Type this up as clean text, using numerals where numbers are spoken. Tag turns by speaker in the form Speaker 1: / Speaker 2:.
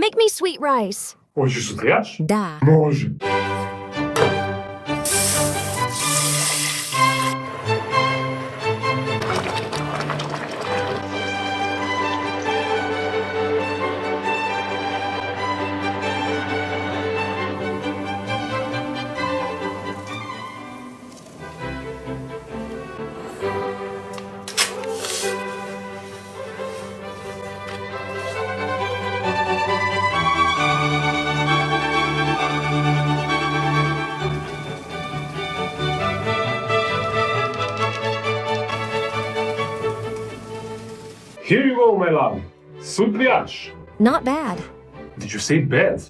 Speaker 1: Make me sweet rice.
Speaker 2: Hoćeš sutlijaš?
Speaker 1: Da.
Speaker 2: Može. Here you go, my love. Sutlijaš.
Speaker 1: Not bad.
Speaker 2: Did you say bad?